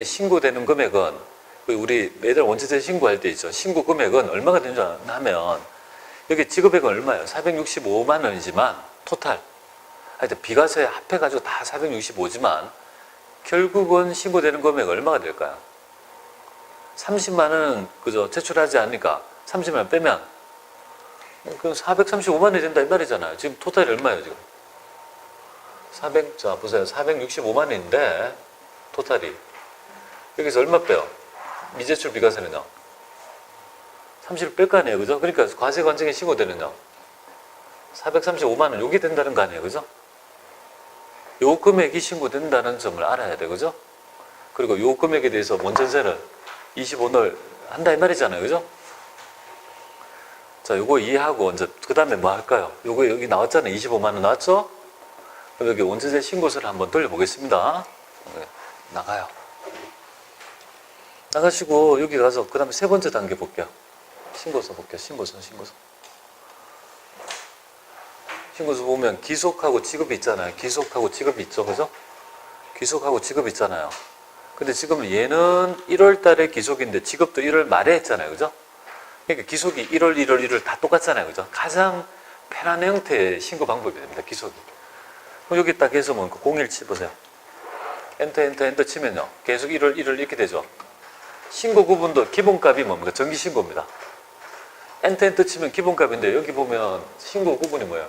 신고되는 금액은 우리 매달 원천세 신고할 때 있죠. 신고 금액은 얼마가 되는지 하면 여기 지급액은 얼마예요? 465만 원이지만 토탈 하여튼 비과세 합해가지고 다 465지만 결국은 신고되는 금액 얼마가 될까요? 30만 원은 그저 제출하지 않으니까 30만 원 빼면 그럼 435만 원이 된다 이 말이잖아요. 지금 토탈이 얼마예요 지금? 자 보세요. 465만 원인데 토탈이 여기서 얼마 빼요? 미제출 비과세는요? 30을 뺄 거 아니에요, 그죠? 그러니까 과세관청에 신고되는요 435만 원 요게 된다는 거 아니에요, 그죠? 요 금액이 신고된다는 점을 알아야 돼, 그죠? 그리고 요 금액에 대해서 원천세를 25늘 한다 이 말이잖아요, 그죠? 자, 요거 이해하고 이제 그 다음에 뭐 할까요? 요거 여기 나왔잖아요, 25만 원 나왔죠? 그럼 여기 원천세 신고서를 한번 돌려보겠습니다. 나가요. 나가시고 여기 가서 그 다음에 세 번째 단계 볼게요. 신고서 볼게요. 신고서. 신고서 보면 기속하고 지급이 있잖아요. 기속하고 지급이 있죠. 그죠? 기속하고 지급이 있잖아요. 근데 지금 얘는 1월 달에 기속인데 지급도 1월 말에 했잖아요. 그죠? 그러니까 기속이 1월 다 똑같잖아요. 그죠? 가장 편한 형태의 신고 방법이 됩니다. 기속이. 그럼 여기 딱 해서 뭐 017 보세요. 엔터 치면요. 계속 1월 이렇게 되죠. 신고 구분도 기본값이 뭡니까? 정기신고입니다. 엔터 치면 기본값인데 여기 보면 신고 구분이 뭐예요?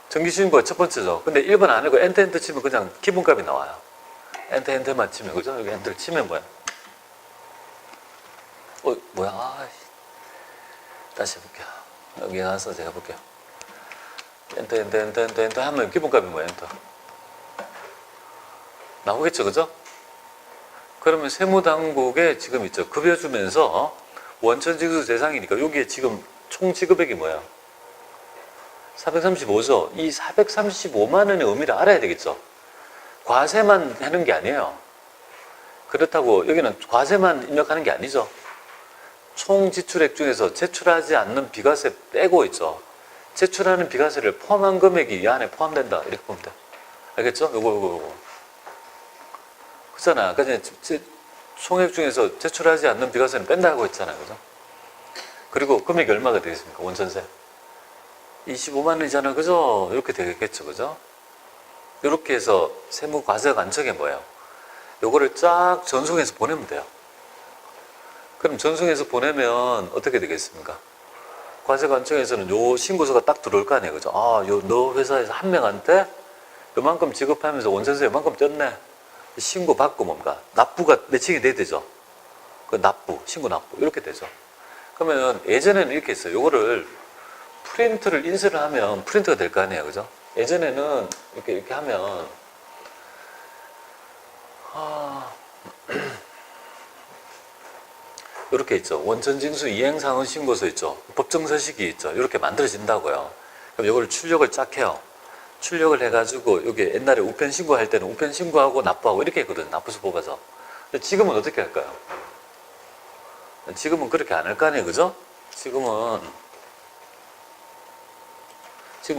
정기신고가 첫 번째죠. 근데 1번 안 하고 엔터 치면 그냥 기본값이 나와요. 엔터만 치면, 그죠? 여기 엔터를 치면 뭐야? 뭐야? 다시 해볼게요. 여기 가서 제가 볼게요. 엔터 하면 기본값이 뭐예요? 엔터. 나오겠죠, 그죠? 그러면 세무당국에 지금 있죠. 급여주면서 원천징수 대상이니까 여기에 지금 총 지급액이 뭐야? 435죠. 이 435만 원의 의미를 알아야 되겠죠. 과세만 하는 게 아니에요. 그렇다고 여기는 과세만 입력하는 게 아니죠. 총 지출액 중에서 제출하지 않는 비과세 빼고 있죠. 제출하는 비과세를 포함한 금액이 이 안에 포함된다. 이렇게 보면 돼. 알겠죠? 요거. 그잖아. 아까 전에 총액 중에서 제출하지 않는 비과세는 뺀다고 했잖아요. 그죠? 그리고 금액이 얼마가 되겠습니까? 원천세. 25만 원이잖아요. 그죠? 이렇게 되겠죠. 그죠? 이렇게 해서 세무과세관청에 뭐예요? 요거를 쫙 전송해서 보내면 돼요. 그럼 전송해서 보내면 어떻게 되겠습니까? 과세관청에서는 요 신고서가 딱 들어올 거 아니에요. 그죠? 너 회사에서 한 명한테 요만큼 지급하면서 원천세 요만큼 떴네. 신고 받고 뭡니까? 납부가 매칭이 돼야 되죠. 그 신고 납부. 이렇게 되죠. 그러면 예전에는 이렇게 했어요. 요거를 프린트를 인쇄를 하면 프린트가 될 거 아니에요. 그죠? 예전에는 이렇게 하면, 이렇게 있죠. 원천징수 이행상은 신고서 있죠. 법정서식이 있죠. 이렇게 만들어진다고요. 그럼 요거를 출력을 쫙 해요. 출력을 해가지고 여기 옛날에 우편 신고할 때는 우편 신고하고 납부하고 이렇게 했거든요. 납부서 뽑아서. 근데 지금은 어떻게 할까요? 지금은 그렇게 안 할 거 아니에요. 그죠? 지금은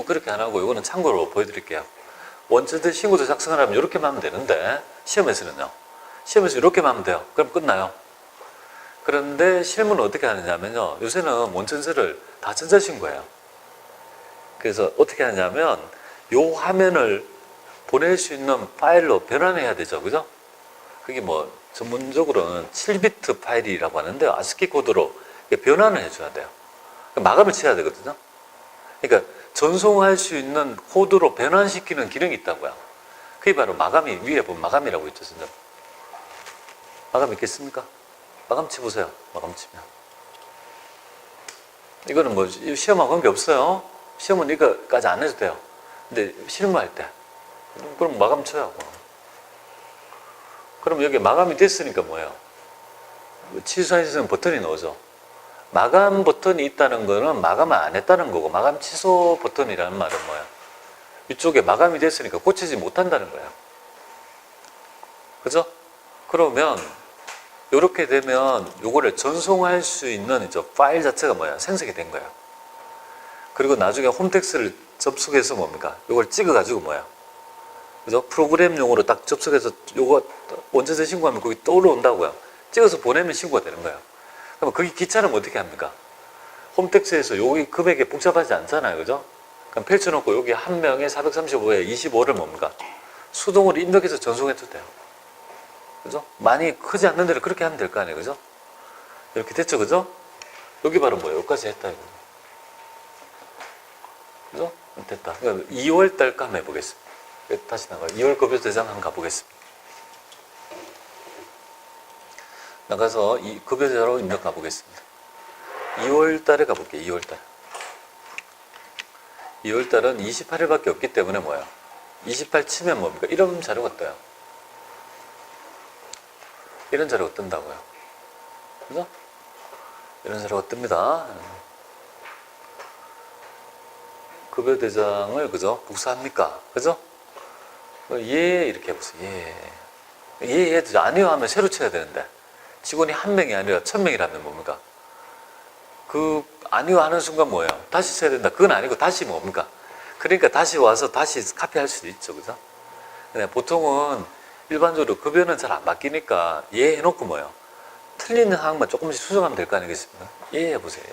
그렇게 안 하고 이거는 참고로 보여드릴게요. 원천세 신고서 작성을 하면 이렇게만 하면 되는데 시험에서는요. 시험에서 이렇게만 하면 돼요. 그럼 끝나요. 그런데 실무는 어떻게 하느냐면요. 요새는 원천세를 다 전자신고해요. 그래서 어떻게 하냐면 요 화면을 보낼 수 있는 파일로 변환해야 되죠. 그죠? 그게 뭐 전문적으로는 7비트 파일이라고 하는데 아스키 코드로 변환을 해줘야 돼요. 마감을 쳐야 되거든요. 그러니까 전송할 수 있는 코드로 변환시키는 기능이 있다고요. 그게 바로 마감이, 위에 보면 마감이라고 있죠. 진짜. 마감 있겠습니까? 마감 치보세요. 마감 치면. 이거는 뭐 시험하고 관계없어요. 시험은 이거까지 안 해도 돼요. 근데 실무할 때 그럼 마감 쳐요. 그럼 여기 마감이 됐으니까 뭐예요? 취소할 수 있는 버튼이 나오죠. 마감 버튼이 있다는 거는 마감을 안 했다는 거고, 마감 취소 버튼이라는 말은 뭐예요? 이쪽에 마감이 됐으니까 고치지 못한다는 거예요. 그죠? 그러면 이렇게 되면 요거를 전송할 수 있는 이제 파일 자체가 뭐야? 생성이 된 거예요. 그리고 나중에 홈택스를 접속해서 뭡니까? 요걸 찍어가지고 뭐야? 그죠? 프로그램용으로 딱 접속해서 요거 원천세 신고하면 거기 떠올라온다고요. 찍어서 보내면 신고가 되는 거예요. 그럼 거기 기차는 어떻게 합니까? 홈택스에서 여기 금액이 복잡하지 않잖아요. 그죠? 그럼 펼쳐놓고 여기 한 명에 435에 25를 뭡니까? 수동으로 입력해서 전송해도 돼요. 그죠? 많이 크지 않는 데를 그렇게 하면 될 거 아니에요. 그죠? 이렇게 됐죠. 그죠? 여기 바로 뭐예요? 여기까지 했다. 이거. 그죠? 됐다. 그러니까 2월달 거 한번 해보겠습니다. 다시 나가요. 2월 급여 대장 한번 가보겠습니다. 나가서 이 급여 대장으로 입력 가보겠습니다. 2월달에 가볼게요. 2월달. 2월달은 28일밖에 없기 때문에 뭐예요? 28 치면 뭡니까? 이런 자료가 떠요. 이런 자료가 뜬다고요. 그죠? 이런 자료가 뜹니다. 급여 대장을 그죠? 복사합니까? 그죠? 예 이렇게 해보세요. 예 아니요 하면 새로 쳐야 되는데 직원이 한 명이 아니라 1000명이라면 뭡니까? 그 아니요 하는 순간 뭐예요? 다시 써야 된다. 그건 아니고 다시 뭡니까? 그러니까 다시 와서 다시 카피할 수도 있죠. 그죠? 근데 보통은 일반적으로 급여는 잘 안 바뀌니까 예 해놓고 뭐예요? 틀리는 항만 조금씩 수정하면 될 거 아니겠습니까? 예 해보세요.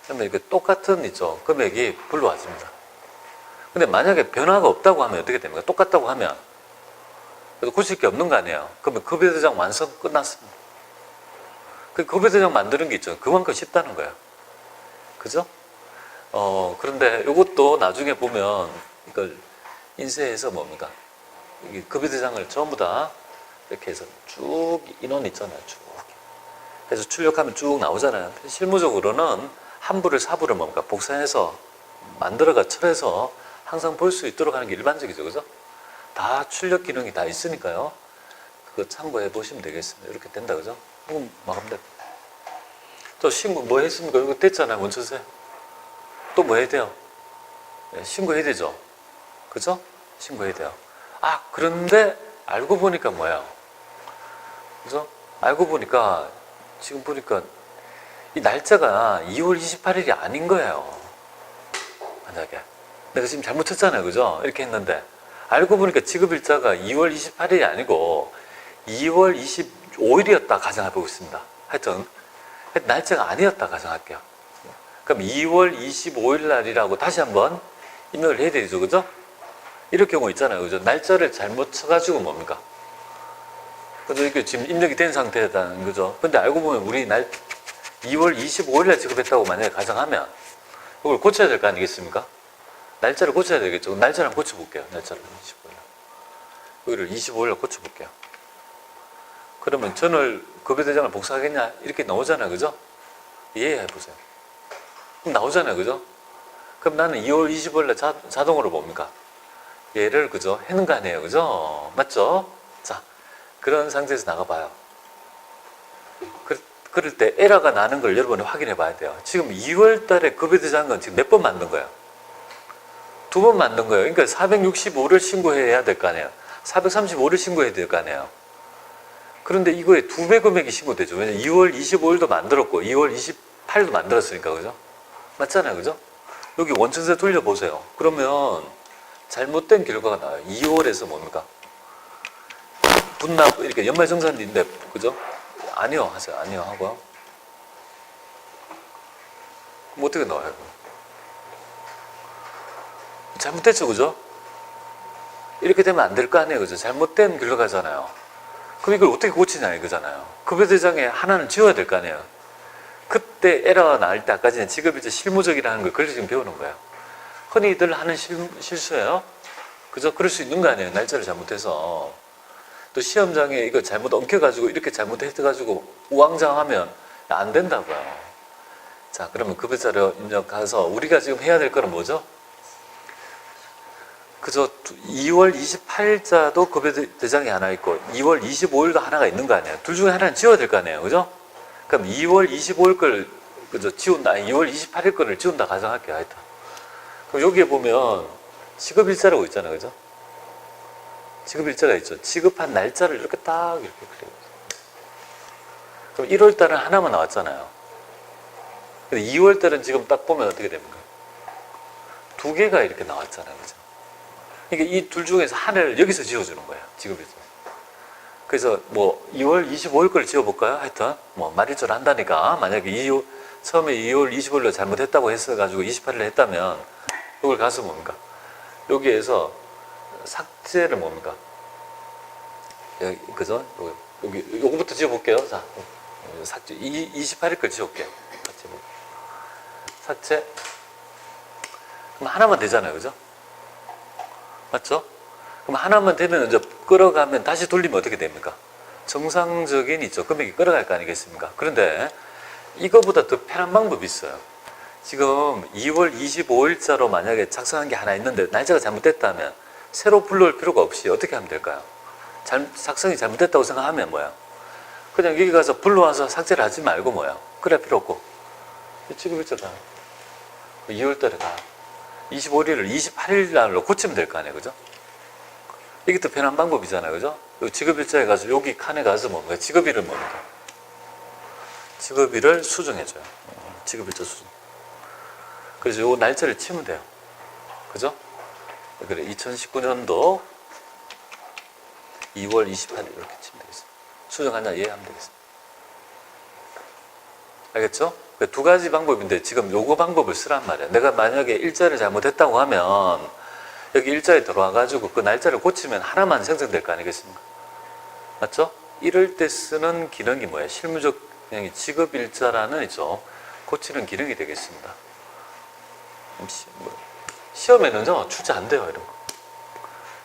그러면 이렇게 똑같은 있죠. 금액이 불러와집니다. 근데 만약에 변화가 없다고 하면 어떻게 됩니까? 똑같다고 하면 그래도 고칠 게 없는 거 아니에요. 그러면 급여대장 완성 끝났습니다. 그 급여대장 만드는 게 있죠. 그만큼 쉽다는 거예요. 그죠? 그런데 이것도 나중에 보면 이걸 인쇄해서 뭡니까? 이 급여대장을 전부 다 이렇게 해서 쭉 인원 있잖아요. 쭉. 그래서 출력하면 쭉 나오잖아요. 실무적으로는 한부를 사부를 뭡니까? 복사해서 만들어가 철해서 항상 볼 수 있도록 하는 게 일반적이죠. 그죠? 다 출력 기능이 다 있으니까요. 그거 참고해 보시면 되겠습니다. 이렇게 된다. 그죠? 그럼 마감돼. 또 신고 뭐 했습니까? 이거 됐잖아요. 원천세. 또 뭐 해야 돼요? 네, 신고해야 되죠. 그죠? 신고해야 돼요. 아, 그런데 알고 보니까 뭐예요? 그죠? 알고 보니까 지금 보니까 이 날짜가 2월 28일이 아닌 거예요. 만약에 내가 지금 잘못했잖아요. 그죠? 이렇게 했는데 알고 보니까 지급일자가 2월 28일이 아니고 2월 25일이었다 가정해보고 있습니다. 하여튼 날짜가 아니었다 가정할게요. 그럼 2월 25일 날이라고 다시 한번 입력을 해야 되죠. 그죠? 이럴 경우 있잖아요. 그죠? 날짜를 잘못 쳐가지고 뭡니까? 그래서 이게 지금 입력이 된 상태다는 거죠. 근데 알고 보면 우리 2월 25일 날 지급했다고 만약에 가정하면 그걸 고쳐야 될 거 아니겠습니까? 날짜를 고쳐야 되겠죠. 날짜를 한번 고쳐볼게요. 날짜를 25일. 여기를 25일 날 고쳐볼게요. 그러면 전월 급여대장을 복사하겠냐? 이렇게 나오잖아요. 그죠? 예, 해보세요. 그럼 나오잖아요. 그죠? 그럼 나는 2월 25일 날 자동으로 뭡니까? 얘를 그죠? 해는 거 아니에요. 그죠? 맞죠? 자, 그런 상태에서 나가봐요. 그럴 때 에러가 나는 걸 여러분이 확인해 봐야 돼요. 지금 2월 달에 급여대장은 지금 몇 번 만든 거예요? 2번 만든 거예요. 그러니까 465를 신고해야 될 거 아니에요. 435를 신고해야 될 거 아니에요. 그런데 이거에 2배 금액이 신고되죠. 왜냐면 2월 25일도 만들었고 2월 28일도 만들었으니까. 그죠? 맞잖아요. 그죠? 여기 원천세 돌려보세요. 그러면 잘못된 결과가 나와요. 2월에서 뭡니까? 분납 이렇게 연말정산인데 그죠? 아니요 하세요. 아니요 하고요. 그럼 어떻게 나와요? 잘못됐죠. 그죠? 이렇게 되면 안 될 거 아니에요. 그죠? 잘못된 결과잖아요. 그럼 이걸 어떻게 고치냐 이거잖아요. 급여대장에 하나는 지워야 될 거 아니에요. 그때 에러가 나올 때까지는 지급일자 실무적이라는 걸 그걸 지금 배우는 거예요. 흔히들 하는 실수예요. 그죠? 그럴 수 있는 거 아니에요. 날짜를 잘못해서. 또 시험장에 이거 잘못 엉켜가지고 이렇게 잘못해가지고 우왕좌왕하면 안 된다고요. 자, 그러면 급여자료 입력해서 우리가 지금 해야 될 거는 뭐죠? 그저 2월 28일자도 급여대장이 하나 있고 2월 25일도 하나가 있는 거 아니에요. 둘 중에 하나는 지워야 될 거 아니에요. 그죠? 그럼 2월 25일 걸 그저 지운다. 아니, 2월 28일 거를 지운다 가정할게요. 하여튼. 그럼 여기에 보면 지급일자라고 있잖아요. 그죠? 지급일자가 있죠. 지급한 날짜를 이렇게 딱 이렇게 그려요. 그럼 1월 달은 하나만 나왔잖아요. 근데 2월 달은 지금 딱 보면 어떻게 됩니까? 2개가 이렇게 나왔잖아요. 그죠? 그러니까 이 둘 중에서 하나를 여기서 지어주는 거예요. 지급일자. 그래서 뭐 2월 25일 걸 지어볼까요? 하여튼 뭐 말일절 한다니까 만약에 처음에 2월 25일로 잘못했다고 했어가지고 28일 했다면 이걸 가서 뭡니까? 여기에서 삭제를 뭡니까? 여기, 그죠? 여기 요거부터 지어볼게요. 자, 삭제 28일 걸 지어볼게요. 삭제. 그럼 하나만 되잖아요, 그죠? 맞죠? 그럼 하나만 되면 이제 끌어가면 다시 돌리면 어떻게 됩니까? 정상적인 있죠. 금액이 끌어갈 거 아니겠습니까? 그런데 이거보다 더 편한 방법이 있어요. 지금 2월 25일자로 만약에 작성한 게 하나 있는데 날짜가 잘못됐다면 새로 불러올 필요가 없이 어떻게 하면 될까요? 작성이 잘못됐다고 생각하면 뭐야? 그냥 여기 가서 불러와서 삭제를 하지 말고 뭐야? 그럴 필요 없고 지급일자다 2월달에 가 25일을 28일 날로 고치면 될 거 아니에요, 그죠? 이게 더 편한 방법이잖아요, 그죠? 지급일자에 가서 여기 칸에 가서 뭡니까? 지급일을 뭡니까? 지급일을 수정해줘요. 지급일자 수정. 그래서 요 날짜를 치면 돼요. 그죠? 그래, 2019년도 2월 28일 이렇게 치면 되겠습니다. 수정하냐 이해하면 되겠습니다. 알겠죠? 두 가지 방법인데 지금 요거 방법을 쓰란 말이야. 내가 만약에 일자를 잘못했다고 하면 여기 일자에 들어와가지고 그 날짜를 고치면 하나만 생성될 거 아니겠습니까? 맞죠? 이럴 때 쓰는 기능이 뭐예요? 실무적 기능이 지급일자라는 있죠. 고치는 기능이 되겠습니다. 시험에는요, 출제 안 돼요, 이런 거.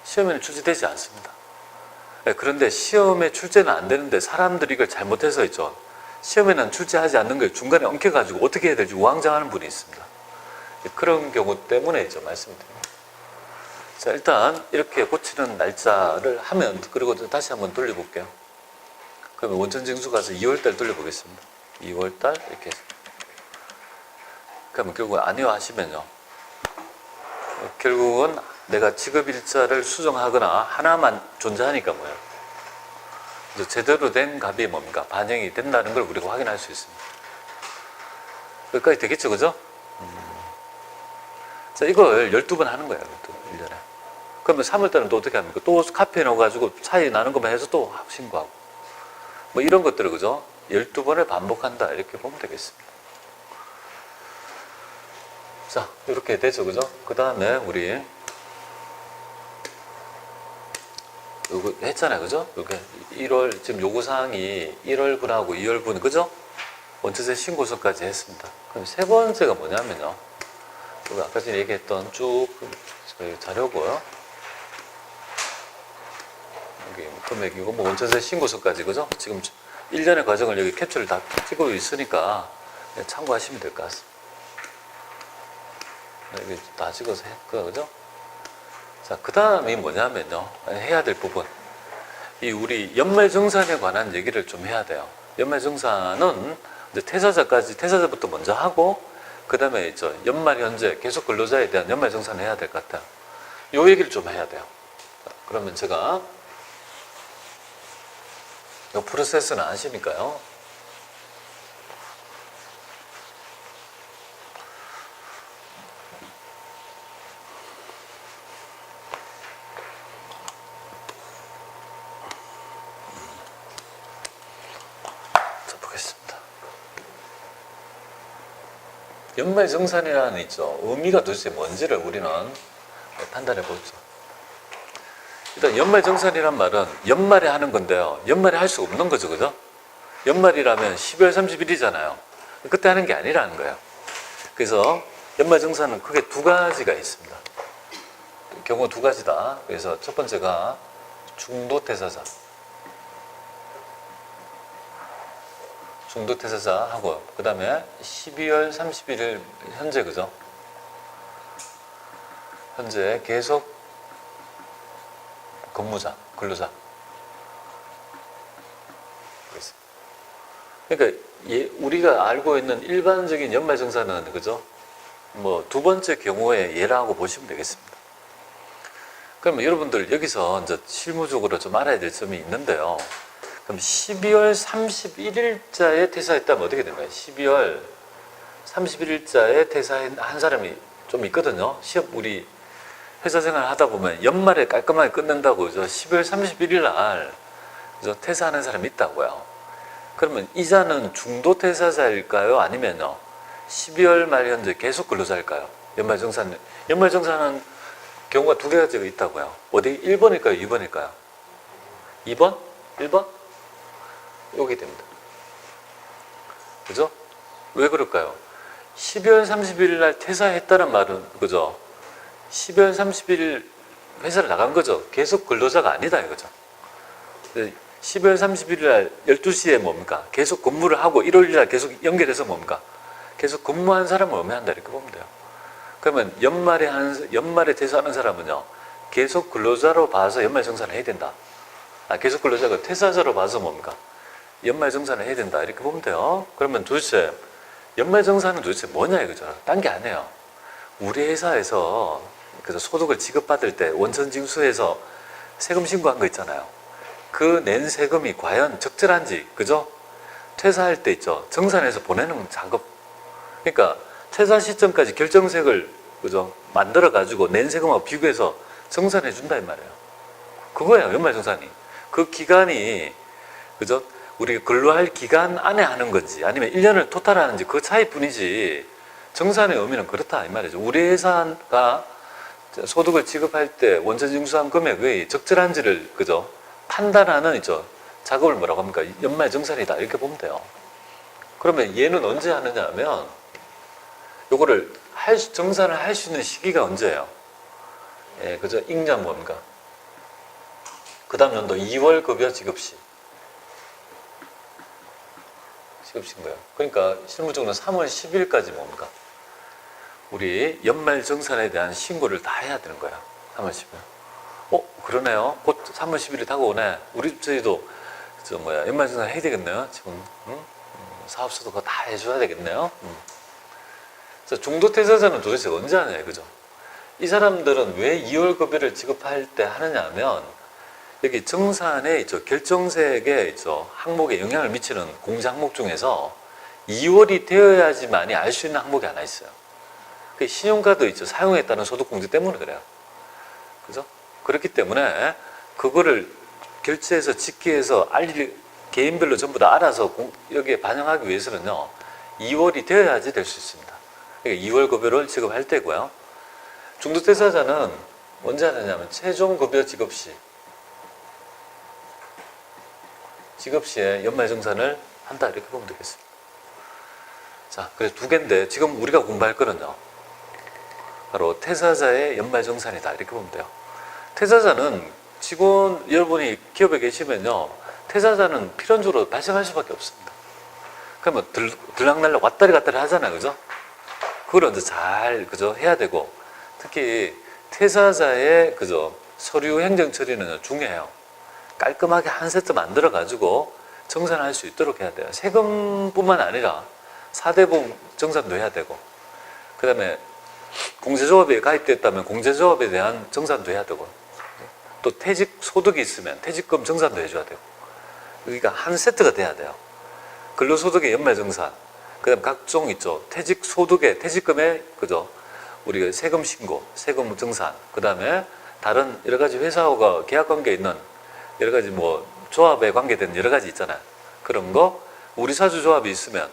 시험에는 출제되지 않습니다. 그런데 시험에 출제는 안 되는데 사람들이 이걸 잘못해서 있죠. 시험에는 출제하지 않는 걸 중간에 엉켜가지고 어떻게 해야 될지 우왕좌왕하는 분이 있습니다. 그런 경우 때문에 있죠, 말씀드립니다. 자, 일단 이렇게 고치는 날짜를 하면, 그리고 다시 한번 돌려볼게요. 그러면 원천징수 가서 2월달 돌려보겠습니다. 2월달 이렇게. 그러면 결국 아니요 하시면요. 결국은 내가 지급일자를 수정하거나 하나만 존재하니까 뭐예요? 이제 제대로 된 값이 뭡니까? 반영이 된다는 걸 우리가 확인할 수 있습니다. 여기까지 되겠죠, 그죠? 자, 이걸 12번 하는 거예요, 1년에. 그러면 3월달은 또 어떻게 합니까? 또 카피해 넣어가지고 차이 나는 것만 해서 또 신고하고. 뭐 이런 것들을, 그죠? 12번을 반복한다. 이렇게 보면 되겠습니다. 자, 이렇게 되죠, 그죠? 그 다음에 우리 요거 했잖아요, 그죠? 이렇게 1월, 지금 요구사항이 1월분하고 2월분, 그죠? 원천세 신고서까지 했습니다. 그럼 세 번째가 뭐냐면요. 여기 아까 전에 얘기했던 쭉 자료고요. 여기 금액이고, 뭐 원천세 신고서까지, 그죠? 지금 1년의 과정을 여기 캡처를 다 찍고 있으니까 참고하시면 될 것 같습니다. 여기 다 찍어서 했고요, 그죠? 자, 그 다음이 뭐냐면요. 해야 될 부분. 이 우리 연말정산에 관한 얘기를 좀 해야 돼요. 연말정산은 이제 퇴사자부터 먼저 하고, 그 다음에 있죠. 연말 현재 계속 근로자에 대한 연말정산을 해야 될 것 같아요. 요 얘기를 좀 해야 돼요. 자, 그러면 제가 이 프로세스는 아시니까요. 연말정산이라는 있죠. 의미가 도대체 뭔지를 우리는 판단해 보죠. 일단 연말정산이란 말은 연말에 하는 건데요. 연말에 할 수 없는 거죠, 그죠? 연말이라면 12월 30일이잖아요. 그때 하는 게 아니라는 거예요. 그래서 연말정산은 크게 두 가지가 있습니다. 경우 두 가지다. 그래서 첫 번째가 중도퇴사자. 중도퇴사자하고, 그 다음에 12월 31일 현재, 그죠? 현재 계속 근무자, 근로자. 그러니까 우리가 알고 있는 일반적인 연말정산은, 그죠? 뭐 두 번째 경우의 예라고 보시면 되겠습니다. 그러면 여러분들 여기서 이제 실무적으로 좀 알아야 될 점이 있는데요. 그럼 12월 31일자에 퇴사했다면 어떻게 되나요? 12월 31일자에 퇴사한 사람이 좀 있거든요. 시험 우리 회사 생활 하다 보면 연말에 깔끔하게 끝낸다고 그죠? 12월 31일 날 그죠? 퇴사하는 사람이 있다고요. 그러면 이자는 중도 퇴사자일까요? 아니면요 12월 말 현재 계속 근로자일까요? 연말정산하는 경우가 두 개가 있다고요. 어디 1번일까요? 2번일까요? 2번? 1번? 여기 됩니다. 그죠? 왜 그럴까요? 12월 30일 날 퇴사했다는 말은 그죠? 12월 30일 회사를 나간 거죠. 계속 근로자가 아니다 이거죠. 12월 31일 날 12시에 뭡니까? 계속 근무를 하고 1월 1일 날 계속 연결해서 뭡니까? 계속 근무한 사람을 의미한다 이렇게 보면 돼요. 그러면 연말에 퇴사하는 사람은요. 계속 근로자로 봐서 연말정산을 해야 된다. 계속 근로자가 퇴사자로 봐서 뭡니까? 연말정산을 해야 된다 이렇게 보면 돼요. 그러면 도대체 연말정산은 도대체 뭐냐 이거죠. 딴 게 아니에요. 우리 회사에서 그래서 소득을 지급받을 때 원천징수해서 세금 신고한 거 있잖아요. 그 낸 세금이 과연 적절한지, 그죠? 퇴사할 때 있죠. 정산해서 보내는 작업. 그러니까 퇴사 시점까지 결정색을 그죠? 만들어 가지고 낸 세금하고 비교해서 정산해 준다 이 말이에요. 그거예요, 연말정산이. 그 기간이 그죠? 우리가 근로할 기간 안에 하는 건지 아니면 1년을 토탈하는지 그 차이뿐이지 정산의 의미는 그렇다 이 말이죠. 우리 회사가 소득을 지급할 때 원천징수한 금액의 적절한지를 그죠? 판단하는 있죠. 작업을 뭐라고 합니까? 연말정산이다 이렇게 보면 돼요. 그러면 얘는 언제 하느냐 하면 요거를 정산을 할 수 있는 시기가 언제예요? 예, 그죠? ing년 뭡니까? 그 다음 연도 2월 급여 지급시. 지급시인 거예요. 그러니까 실무적으로는 3월 10일까지 뭡니까? 우리 연말정산에 대한 신고를 다 해야 되는 거야. 3월 10일. 그러네요. 곧 3월 10일이 다가오네. 저희도 연말정산 해야 되겠네요. 지금 사업소도 그거 다 해줘야 되겠네요. 그래서 중도퇴사자는 도대체 언제 하냐, 그죠? 이 사람들은 왜 2월 급여를 지급할 때 하느냐 하면 여기 정산에 있죠. 결정세액에 있죠. 항목에 영향을 미치는 공제 항목 중에서 2월이 되어야지만이 알 수 있는 항목이 하나 있어요. 그 신용카드 있죠. 사용했다는 소득공제 때문에 그래요. 그죠? 그렇기 때문에 그거를 결제해서 직기해서 개인별로 전부 다 알아서 여기에 반영하기 위해서는요. 2월이 되어야지 될 수 있습니다. 그러니까 2월 급여를 지급할 때고요. 중도퇴사자는 언제 하느냐면 최종 급여 지급시에 연말정산을 한다 이렇게 보면 되겠습니다. 자, 그래서 두 개인데 지금 우리가 공부할 거는요. 바로 퇴사자의 연말정산이다 이렇게 보면 돼요. 퇴사자는 직원 여러분이 기업에 계시면요. 퇴사자는 필연적으로 발생할 수밖에 없습니다. 그러면 들락날락 왔다리 갔다리 하잖아요. 그죠? 그걸 이제 잘 그죠? 해야 되고 특히 퇴사자의 그죠? 서류 행정 처리는 중요해요. 깔끔하게 한 세트 만들어 가지고 정산할 수 있도록 해야 돼요. 세금뿐만 아니라 4대보험 정산도 해야 되고 그 다음에 공제조합에 가입됐다면 공제조합에 대한 정산도 해야 되고 또 퇴직 소득이 있으면 퇴직금 정산도 해줘야 되고 그러니까 한 세트가 돼야 돼요. 근로소득의 연말정산 그 다음 각종 있죠. 퇴직소득의 퇴직금의 그죠? 우리가 세금 신고, 세금 정산 그 다음에 다른 여러 가지 회사와 계약관계에 있는 여러 가지 조합에 관계된 여러 가지 있잖아요. 그런 거 우리 사주 조합이 있으면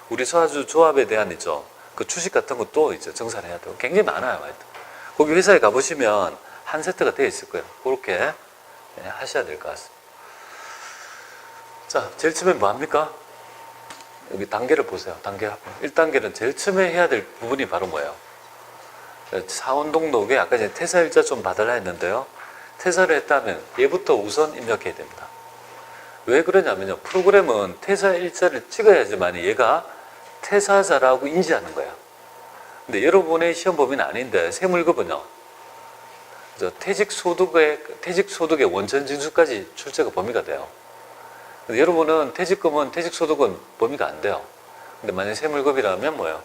우리 사주 조합에 대한 있죠. 그 주식 같은 것도 이제 정산해야 되고 굉장히 많아요. 하여튼. 거기 회사에 가보시면 한 세트가 되어 있을 거예요. 그렇게 하셔야 될 것 같습니다. 자, 제일 처음에 뭐 합니까? 여기 단계를 보세요. 단계 1단계는 제일 처음에 해야 될 부분이 바로 뭐예요? 사원등록에 아까 전에 퇴사일자 좀 받으라 했는데요. 퇴사를 했다면 얘부터 우선 입력해야 됩니다. 왜 그러냐면요. 프로그램은 퇴사일자를 찍어야지만 얘가 퇴사자라고 인지하는 거예요. 근데 여러분의 시험 범위는 아닌데 세무일급은요. 퇴직소득의 원천징수까지 출제가 범위가 돼요. 근데 여러분은 퇴직소득은 범위가 안 돼요. 근데 만약 세무일급이라면 뭐예요?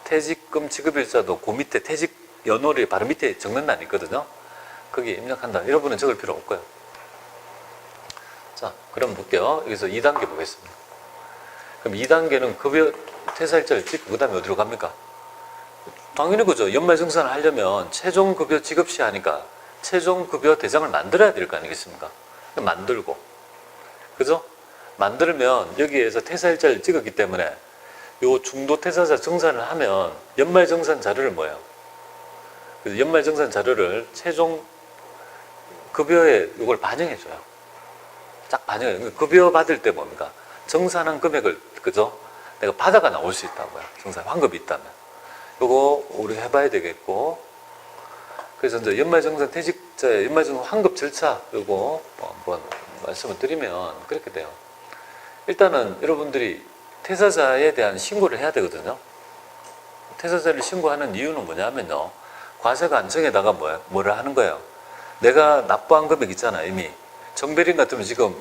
퇴직금 지급일자도 그 밑에 퇴직 연월이 바로 밑에 적는 난이 있거든요. 거기에 입력한다. 여러분은 적을 필요 없고요. 자, 그럼 볼게요. 여기서 2단계 보겠습니다. 그럼 2단계는 급여 퇴사일자를 찍고 그 다음에 어디로 갑니까? 당연히 그죠. 연말정산을 하려면 최종급여 지급 시 하니까 최종급여 대장을 만들어야 될 거 아니겠습니까? 만들고, 그죠? 만들면 여기에서 퇴사일자를 찍었기 때문에 요 중도 퇴사자 정산을 하면 연말정산 자료를 뭐예요? 그래서 연말정산 자료를 최종 급여에 이걸 반영해줘요. 딱 반영해요. 급여 받을 때 뭡니까? 정산한 금액을, 그죠? 내가 받아가 나올 수 있다고요. 정산 환급이 있다면. 요거 우리 해봐야 되겠고. 그래서 이제 연말정산 퇴직자의 연말정산 환급 절차 요거 한번 말씀을 드리면 그렇게 돼요. 일단은 여러분들이 퇴사자에 대한 신고를 해야 되거든요. 퇴사자를 신고하는 이유는 뭐냐면요. 과세관청에다가 뭐를 하는 거예요. 내가 납부한 금액 있잖아, 이미. 정배림 같으면 지금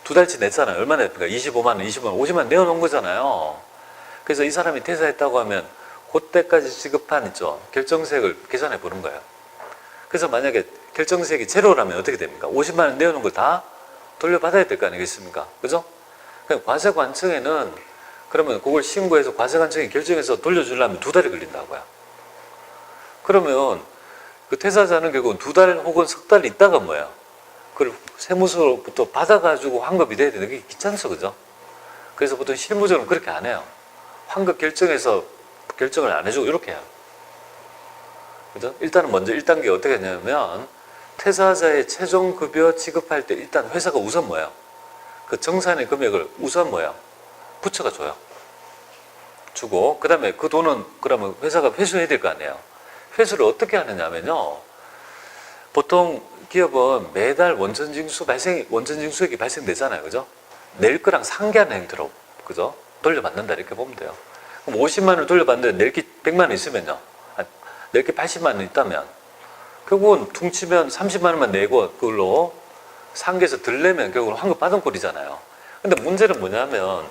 2달치 냈잖아요. 얼마나 냈습니까? 25만 원, 20만 원, 50만 원 내어놓은 거잖아요. 그래서 이 사람이 퇴사했다고 하면 그때까지 지급한 있죠. 결정세액을 계산해 보는 거예요. 그래서 만약에 결정세액이 제로라면 어떻게 됩니까? 50만 원 내어놓은 걸 다 돌려받아야 될 거 아니겠습니까? 그죠? 과세관청에는 그러면 그걸 신고해서 과세관청이 결정해서 돌려주려면 2달이 걸린다고요. 그러면 그 퇴사자는 결국은 2달 혹은 석 달 있다가 뭐예요? 그걸 세무서로부터 받아가지고 환급이 돼야 되는 게 귀찮죠, 그죠? 그래서 보통 실무적으로 그렇게 안 해요. 환급 결정해서 결정을 안 해주고 이렇게 해요. 그죠? 일단은 먼저 1단계 어떻게 하냐면 퇴사자의 최종급여 지급할 때 일단 회사가 우선 뭐예요? 그 정산의 금액을 우선 뭐예요? 부처가 줘요. 주고 그 다음에 그 돈은 그러면 회사가 회수해야 될 거 아니에요. 회수를 어떻게 하느냐면요. 보통 기업은 매달 원천징수액이 발생되잖아요. 그죠? 낼 거랑 상기하는 행태로, 그죠? 돌려받는다 이렇게 보면 돼요. 그럼 50만 원을 돌려받는데 낼 게 100만 원 있으면요. 낼 게 80만 원 있다면 결국은 퉁치면 30만 원만 내고 그걸로 상계해서 덜 내면 결국은 환급 받은 꼴이잖아요. 근데 문제는 뭐냐면